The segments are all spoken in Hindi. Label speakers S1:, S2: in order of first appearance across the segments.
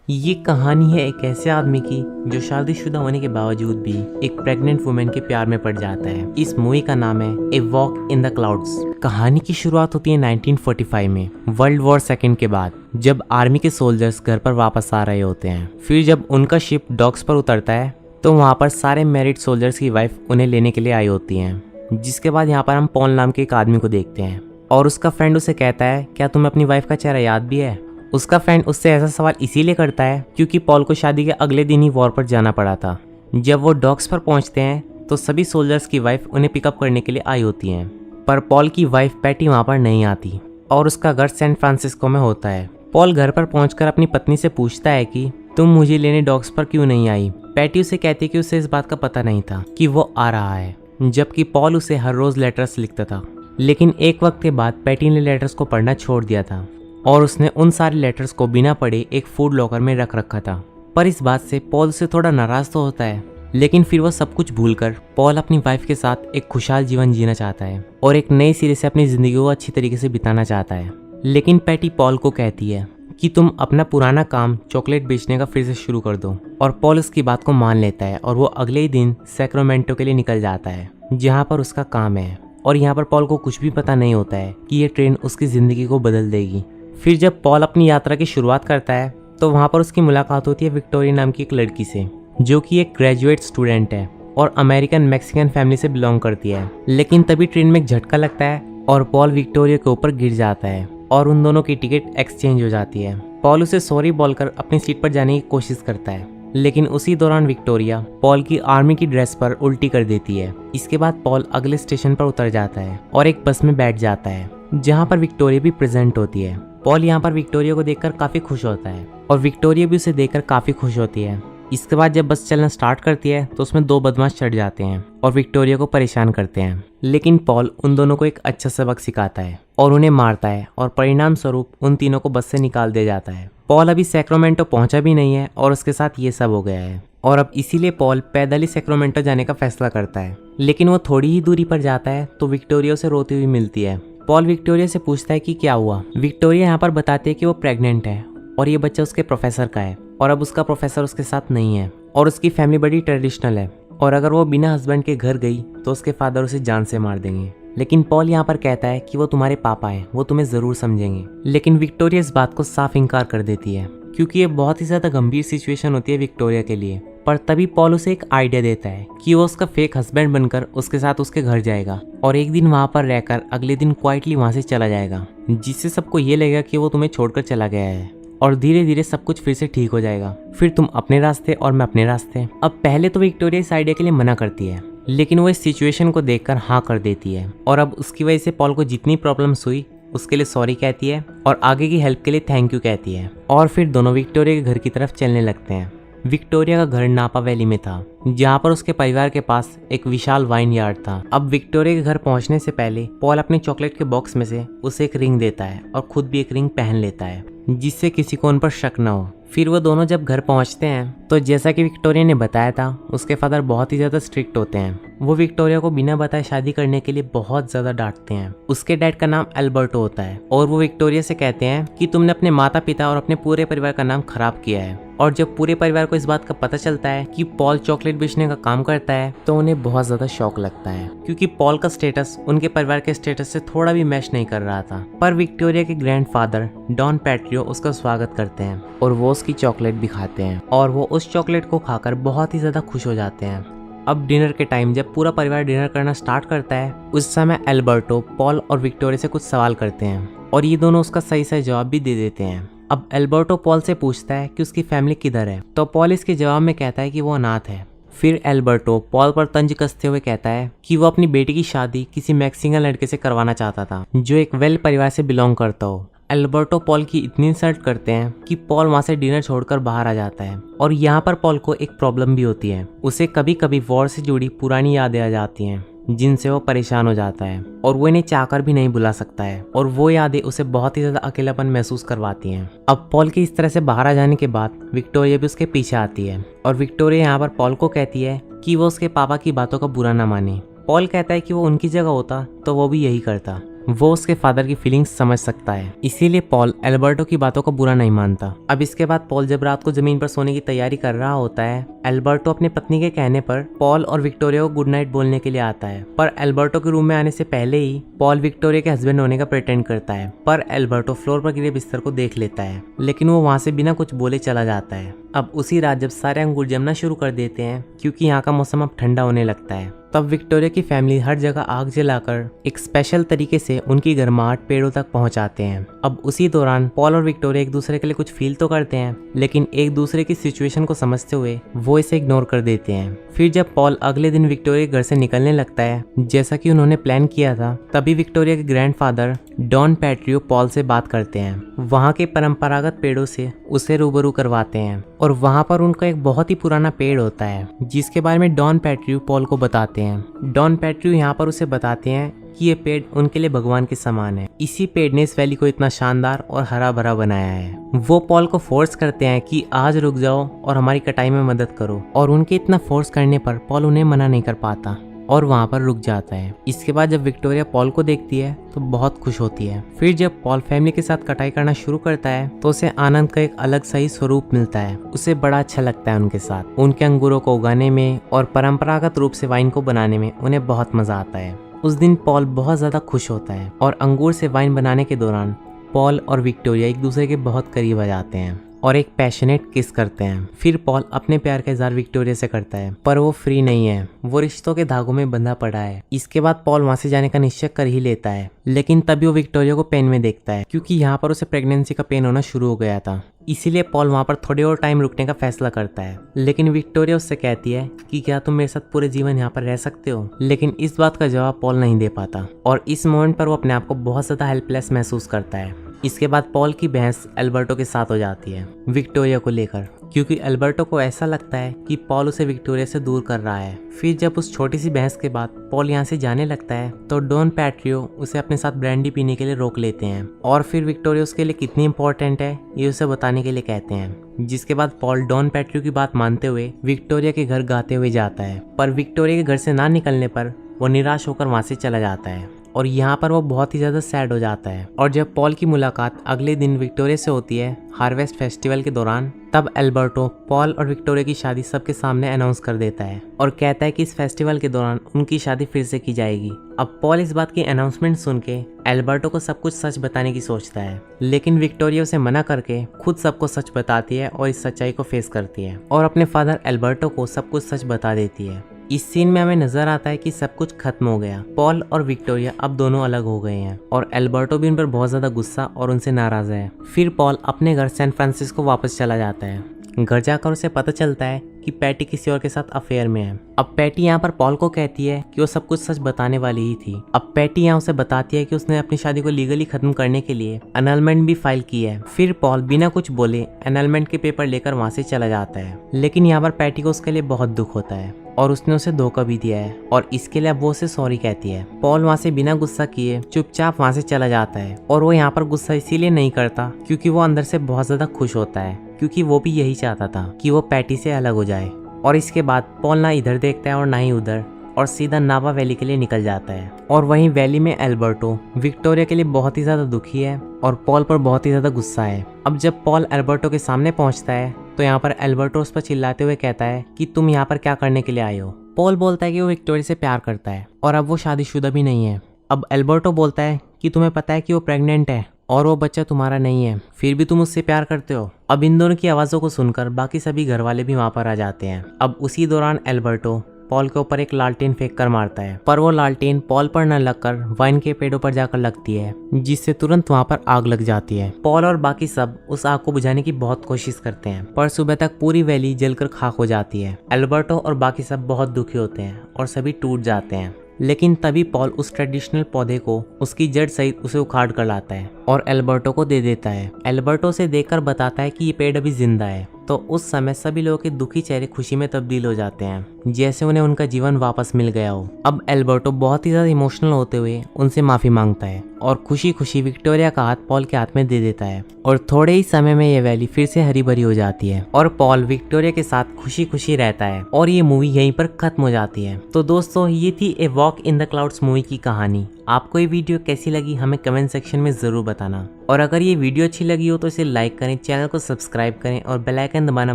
S1: ये कहानी है एक ऐसे आदमी की जो शादीशुदा होने के बावजूद भी एक प्रेग्नेंट वुमेन के प्यार में पड़ जाता है। इस मूवी का नाम है a walk in the clouds. कहानी की शुरुआत होती है 1945 में, वर्ल्ड वॉर सेकेंड के बाद, जब आर्मी के सोल्जर्स घर पर वापस आ रहे होते हैं। फिर जब उनका शिप डॉक्स पर उतरता है तो वहाँ पर सारे मैरिड सोल्जर्स की वाइफ उन्हें लेने के लिए आई होती हैं। जिसके बाद यहाँ पर हम पॉल नाम के एक आदमी को देखते हैं और उसका फ्रेंड उसे कहता है, क्या तुम्हें अपनी वाइफ का चेहरा याद भी है? उसका फ्रेंड उससे ऐसा सवाल इसीलिए करता है क्योंकि पॉल को शादी के अगले दिन ही वॉर पर जाना पड़ा था। जब वो डॉक्स पर पहुंचते हैं तो सभी सोल्जर्स की वाइफ उन्हें पिकअप करने के लिए आई होती हैं, पर पॉल की वाइफ पैटी वहां पर नहीं आती और उसका घर सैन फ्रांसिस्को में होता है। पॉल घर पर पहुंचकर अपनी पत्नी से पूछता है कि तुम मुझे लेने डॉक्स पर क्यों नहीं आई। पैटी उसे कहती है कि उसे इस बात का पता नहीं था कि वो आ रहा है, जबकि पॉल उसे हर रोज लेटर्स लिखता था। लेकिन एक वक्त के बाद पैटी ने लेटर्स को पढ़ना छोड़ दिया था और उसने उन सारे लेटर्स को बिना पढ़े एक फूड लॉकर में रख रखा था। पर इस बात से पॉल से थोड़ा नाराज तो होता है, लेकिन फिर वो सब कुछ भूलकर पॉल अपनी वाइफ के साथ एक खुशहाल जीवन जीना चाहता है और एक नए सिरे से अपनी जिंदगी को अच्छी तरीके से बिताना चाहता है। लेकिन पैटी पॉल को कहती है कि तुम अपना पुराना काम चॉकलेट बेचने का फिर से शुरू कर दो, और पॉल उसकी बात को मान लेता है और वो अगले ही दिन सैक्रामेंटो के लिए निकल जाता है जहाँ पर उसका काम है। और यहाँ पर पॉल को कुछ भी पता नहीं होता है कि ये ट्रेन उसकी जिंदगी को बदल देगी। फिर जब पॉल अपनी यात्रा की शुरुआत करता है तो वहाँ पर उसकी मुलाकात होती है विक्टोरिया नाम की एक लड़की से, जो कि एक ग्रेजुएट स्टूडेंट है और अमेरिकन मैक्सिकन फैमिली से बिलोंग करती है। लेकिन तभी ट्रेन में एक झटका लगता है और पॉल विक्टोरिया के ऊपर गिर जाता है और उन दोनों की टिकट एक्सचेंज हो जाती है। पॉल उसे सॉरी बोलकर अपनी सीट पर जाने की कोशिश करता है, लेकिन उसी दौरान विक्टोरिया पॉल की आर्मी की ड्रेस पर उल्टी कर देती है। इसके बाद पॉल अगले स्टेशन पर उतर जाता है और एक बस में बैठ जाता है जहाँ पर विक्टोरिया भी प्रेजेंट होती है। पॉल यहाँ पर विक्टोरिया को देखकर काफी खुश होता है और विक्टोरिया भी उसे देखकर काफी खुश होती है। इसके बाद जब बस चलना स्टार्ट करती है तो उसमें दो बदमाश चढ़ जाते हैं और विक्टोरिया को परेशान करते हैं। लेकिन पॉल उन दोनों को एक अच्छा सबक सिखाता है और उन्हें मारता है और परिणाम स्वरूप उन तीनों को बस से निकाल दिया जाता है। पॉल अभी सैक्रामेंटो पहुंचा भी नहीं है और उसके साथ ये सब हो गया है, और अब इसीलिए पॉल पैदल ही सैक्रामेंटो जाने का फैसला करता है। लेकिन वो थोड़ी ही दूरी पर जाता है तो विक्टोरिया उसे रोती हुई मिलती है। पॉल विक्टोरिया से पूछता है कि क्या हुआ। विक्टोरिया यहाँ पर बताती है कि वो प्रेग्नेंट है और ये बच्चा उसके प्रोफेसर का है और अब उसका प्रोफेसर उसके साथ नहीं है और उसकी फैमिली बड़ी ट्रेडिशनल है और अगर वो बिना हस्बैंड के घर गई तो उसके फादर उसे जान से मार देंगे। लेकिन पॉल यहाँ पर कहता है कि वो तुम्हारे पापा हैं, वो तुम्हें जरूर समझेंगे। लेकिन विक्टोरिया इस बात को साफ इनकार कर देती है क्योंकि ये बहुत ही ज्यादा गंभीर सिचुएशन होती है विक्टोरिया के लिए। पर तभी पॉल उसे एक आइडिया देता है कि वो उसका फेक हस्बैंड बनकर उसके साथ उसके घर जाएगा और एक दिन वहां पर रहकर अगले दिन क्वाइटली वहां से चला जाएगा, जिससे सबको ये लगेगा कि वो तुम्हें छोड़कर चला गया है और धीरे धीरे सब कुछ फिर से ठीक हो जाएगा। फिर तुम अपने रास्ते और मैं अपने रास्ते। अब पहले तो विक्टोरिया इस आइडिया के लिए मना करती है, लेकिन वो इस सिचुएशन को देखकर हाँ कर देती है और अब उसकी वजह से पॉल को जितनी प्रॉब्लम्स हुई उसके लिए सॉरी कहती है और आगे की हेल्प के लिए थैंक यू कहती है। और फिर दोनों विक्टोरिया के घर की तरफ चलने लगते हैं। विक्टोरिया का घर नापा वैली में था जहाँ पर उसके परिवार के पास एक विशाल वाइन यार्ड था। अब विक्टोरिया के घर पहुँचने से पहले पॉल अपने चॉकलेट के बॉक्स में से उसे एक रिंग देता है और खुद भी एक रिंग पहन लेता है जिससे किसी को उन पर शक न हो। फिर वो दोनों जब घर पहुंचते हैं तो जैसा कि विक्टोरिया ने बताया था उसके फादर बहुत ही ज्यादा स्ट्रिक्ट होते हैं। वो विक्टोरिया को बिना बताए शादी करने के लिए बहुत ज्यादा डांटते हैं। उसके डैड का नाम एल्बर्टो होता है और वो विक्टोरिया से कहते हैं कि तुमने अपने माता पिता और अपने पूरे परिवार का नाम खराब किया है। और जब पूरे परिवार को इस बात का पता चलता है कि पॉल चॉकलेट बेचने का काम करता है तो उन्हें बहुत ज्यादा शौक लगता है क्योंकि पॉल का स्टेटस उनके परिवार के स्टेटस से थोड़ा भी मैच नहीं कर रहा था। पर विक्टोरिया के ग्रैंडफादर डॉन पैट्रियो उसका स्वागत करते हैं और वो उसकी चॉकलेट भी खाते हैं और वो उस चॉकलेट को खाकर बहुत ही ज्यादा खुश हो जाते हैं। अब डिनर के टाइम जब पूरा परिवार डिनर करना स्टार्ट करता है उस समय एल्बर्टो पॉल और विक्टोरिया से कुछ सवाल करते हैं और ये दोनों उसका सही सही जवाब भी दे देते हैं। अब एल्बर्टो पॉल से पूछता है कि उसकी फैमिली किधर है तो पॉल इसके जवाब में कहता है कि वो अनाथ है। फिर एल्बर्टो पॉल पर तंज कसते हुए कहता है कि वो अपनी बेटी की शादी किसी मैक्सिकन लड़के से करवाना चाहता था जो एक वेल परिवार से बिलोंग करता हो। एल्बर्टो पॉल की इतनी इंसल्ट करते हैं कि पॉल वहां से डिनर छोड़कर बाहर आ जाता है। और यहाँ पर पॉल को एक प्रॉब्लम भी होती है, उसे कभी कभी वॉर से जुड़ी पुरानी यादें आ जाती हैं जिनसे वो परेशान हो जाता है और वो इन्हें चाहकर भी नहीं भुला सकता है और वो यादें उसे बहुत ही ज्यादा अकेलापन महसूस करवाती हैं। अब पॉल के इस तरह से बाहर आ जाने के बाद विक्टोरिया भी उसके पीछे आती है और विक्टोरिया यहाँ पर पॉल को कहती है कि वो उसके पापा की बातों का बुरा ना माने। पॉल कहता है कि वो उनकी जगह होता तो वो भी यही करता, वो उसके फादर की फीलिंग्स समझ सकता है, इसीलिए पॉल एल्बर्टो की बातों को बुरा नहीं मानता। अब इसके बाद पॉल जब रात को जमीन पर सोने की तैयारी कर रहा होता है, एल्बर्टो अपनी पत्नी के कहने पर पॉल और विक्टोरिया को गुड नाइट बोलने के लिए आता है। पर एल्बर्टो के रूम में आने से पहले ही पॉल विक्टोरिया के हस्बैंड होने का प्रिटेंड करता है, पर एल्बर्टो फ्लोर पर गिरे बिस्तर को देख लेता है, लेकिन वो वहां से बिना कुछ बोले चला जाता है। अब उसी रात जब सारे अंगूर जमना शुरू कर देते हैं, क्योंकि यहाँ का मौसम अब ठंडा होने लगता है, तब विक्टोरिया की फैमिली हर जगह आग जलाकर एक स्पेशल तरीके से उनकी गर्माहट पेड़ों तक पहुंचाते हैं। अब उसी दौरान पॉल और विक्टोरिया एक दूसरे के लिए कुछ फील तो करते हैं, लेकिन एक दूसरे की सिचुएशन को समझते हुए वो इसे इग्नोर कर देते हैं। फिर जब पॉल अगले दिन विक्टोरिया के घर से निकलने लगता है, जैसा कि उन्होंने प्लान किया था, तभी विक्टोरिया के ग्रैंडफादर डॉन पैट्रियो पॉल से बात करते हैं। वहाँ के परंपरागत पेड़ों से उसे रूबरू करवाते हैं और वहाँ पर उनका एक बहुत ही पुराना पेड़ होता है, जिसके बारे में डॉन पैट्रियो पॉल को बताते हैं। डॉन पैट्रियो यहाँ पर उसे बताते हैं कि ये पेड़ उनके लिए भगवान के समान है। इसी पेड़ ने इस वैली को इतना शानदार और हरा भरा बनाया है। वो पॉल को फोर्स करते हैं कि आज रुक जाओ और हमारी कटाई में मदद करो, और उनके इतना फोर्स करने पर पॉल उन्हें मना नहीं कर पाता और वहाँ पर रुक जाता है। इसके बाद जब विक्टोरिया पॉल को देखती है तो बहुत खुश होती है। फिर जब पॉल फैमिली के साथ कटाई करना शुरू करता है तो उसे आनंद का एक अलग सा ही स्वरूप मिलता है। उसे बड़ा अच्छा लगता है उनके साथ। उनके अंगूरों को उगाने में और परंपरागत रूप से वाइन को बनाने में उन्हें बहुत मजा आता है। उस दिन पॉल बहुत ज्यादा खुश होता है और अंगूर से वाइन बनाने के दौरान पॉल और विक्टोरिया एक दूसरे के बहुत करीब आ जाते हैं और एक पैशनेट किस करते हैं। फिर पॉल अपने प्यार का इजहार विक्टोरिया से करता है, पर वो फ्री नहीं है, वो रिश्तों के धागों में बंधा पड़ा है। इसके बाद पॉल वहां से जाने का निश्चय कर ही लेता है, लेकिन तभी वो विक्टोरिया को पेन में देखता है, क्योंकि यहाँ पर उसे प्रेगनेंसी का पेन होना शुरू हो गया था। इसीलिए पॉल वहाँ पर थोड़ी और टाइम रुकने का फैसला करता है, लेकिन विक्टोरिया उससे कहती है कि क्या तुम मेरे साथ पूरे जीवन यहाँ पर रह सकते हो, लेकिन इस बात का जवाब पॉल नहीं दे पाता और इस मोमेंट पर वो अपने आप को बहुत ज्यादा हेल्पलेस महसूस करता है। इसके बाद पॉल की बहस एल्बर्टो के साथ हो जाती है विक्टोरिया को लेकर, क्योंकि एल्बर्टो को ऐसा लगता है कि पॉल उसे विक्टोरिया से दूर कर रहा है। फिर जब उस छोटी सी बहस के बाद पॉल यहाँ से जाने लगता है तो डॉन पैट्रियो उसे अपने साथ ब्रांडी पीने के लिए रोक लेते हैं और फिर विक्टोरिया उसके लिए कितनी इंपॉर्टेंट है ये उसे बताने के लिए कहते हैं। जिसके बाद पॉल डॉन पैट्रियो की बात मानते हुए विक्टोरिया के घर गाते हुए जाता है, पर विक्टोरिया के घर से ना निकलने पर वो निराश होकर वहां से चला जाता है और यहाँ पर वो बहुत ही ज़्यादा सैड हो जाता है। और जब पॉल की मुलाकात अगले दिन विक्टोरिया से होती है हार्वेस्ट फेस्टिवल के दौरान, तब एल्बर्टो पॉल और विक्टोरिया की शादी सबके सामने अनाउंस कर देता है और कहता है कि इस फेस्टिवल के दौरान उनकी शादी फिर से की जाएगी। अब पॉल इस बात की अनाउंसमेंट सुन के एल्बर्टो को सब कुछ सच बताने की सोचता है, लेकिन विक्टोरिया उसे मना करके खुद सबको सच बताती है और इस सच्चाई को फेस करती है और अपने फादर एल्बर्टो को सब कुछ सच बता देती है। इस सीन में हमें नजर आता है कि सब कुछ खत्म हो गया। पॉल और विक्टोरिया अब दोनों अलग हो गए हैं और एल्बर्टो भी उन पर बहुत ज्यादा गुस्सा और उनसे नाराज है। फिर पॉल अपने घर सैन फ्रांसिस्को वापस चला जाता है। घर जाकर उसे पता चलता है कि पैटी किसी और के साथ अफेयर में है। अब पैटी यहाँ पर पॉल को कहती है कि वो सब कुछ सच बताने वाली ही थी। अब पैटी यहाँ उसे बताती है कि उसने अपनी शादी को लीगली खत्म करने के लिए एनलमेंट भी फाइल की है। फिर पॉल बिना कुछ बोले एनलमेंट के पेपर लेकर वहां से चला जाता है, लेकिन यहाँ पर पैटी को उसके लिए बहुत दुख होता है और उसने उसे धोखा भी दिया है और इसके लिए अब वो उसे सॉरी कहती है। पॉल वहां से बिना गुस्सा किए चुपचाप वहां से चला जाता है और वो यहाँ पर गुस्सा इसीलिए नहीं करता क्योंकि वो अंदर से बहुत ज्यादा खुश होता है, क्योंकि वो भी यही चाहता था कि वो पैटी से अलग हो जाए। और इसके बाद पॉल ना इधर देखता है और ना ही उधर और सीधा नावा वैली के लिए निकल जाता है। और वहीं वैली में एल्बर्टो विक्टोरिया के लिए बहुत ही ज्यादा दुखी है और पॉल पर बहुत ही ज्यादा गुस्सा है। अब जब पॉल एल्बर्टो के सामने पहुंचता है तो यहाँ पर एल्बर्टो उस पर चिल्लाते हुए कहता है कि तुम यहाँ पर क्या करने के लिए आए हो। पॉल बोलता है कि वो विक्टोरिया से प्यार करता है और अब वो शादीशुदा भी नहीं है। अब एल्बर्टो बोलता है कि तुम्हें पता है कि वो प्रेग्नेंट है और वो बच्चा तुम्हारा नहीं है, फिर भी तुम उससे प्यार करते हो। अब इन दोनों की आवाजों को सुनकर बाकी सभी घर वाले भी वहां पर आ जाते हैं। अब उसी दौरान एल्बर्टो पॉल के ऊपर एक लालटेन फेंक कर मारता है, पर वो लालटेन पॉल पर न लगकर वाइन के पेड़ों पर जाकर लगती है, जिससे तुरंत वहां पर आग लग जाती है। पॉल और बाकी सब उस आग को बुझाने की बहुत कोशिश करते हैं, पर सुबह तक पूरी वैली जलकर खाक हो जाती है। एल्बर्टो और बाकी सब बहुत दुखी होते हैं और सभी टूट जाते हैं, लेकिन तभी पॉल उस ट्रेडिशनल पौधे को उसकी जड़ सहित उसे उखाड़ कर लाता है और एल्बर्टो को दे देता है। एल्बर्टो उसे देखकर बताता है कि ये पेड़ अभी जिंदा है। तो उस समय सभी लोगों के दुखी चेहरे खुशी में तब्दील हो जाते हैं, जैसे उन्हें उनका जीवन वापस मिल गया हो। अब एल्बर्टो बहुत ही ज्यादा इमोशनल होते हुए उनसे माफी मांगता है और खुशी खुशी विक्टोरिया का हाथ पॉल के हाथ में दे देता है और थोड़े ही समय में ये वैली फिर से हरी भरी हो जाती है और पॉल विक्टोरिया के साथ खुशी खुशी रहता है और ये मूवी यहीं पर खत्म हो जाती है। तो दोस्तों, ये थी a walk in the clouds movie की कहानी। आपको ये वीडियो कैसी लगी हमें कमेंट सेक्शन में ज़रूर बताना, और अगर ये वीडियो अच्छी लगी हो तो इसे लाइक करें, चैनल को सब्सक्राइब करें और बेल आइकन दबाना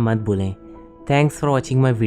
S1: मत भूलें। Thanks for watching my video.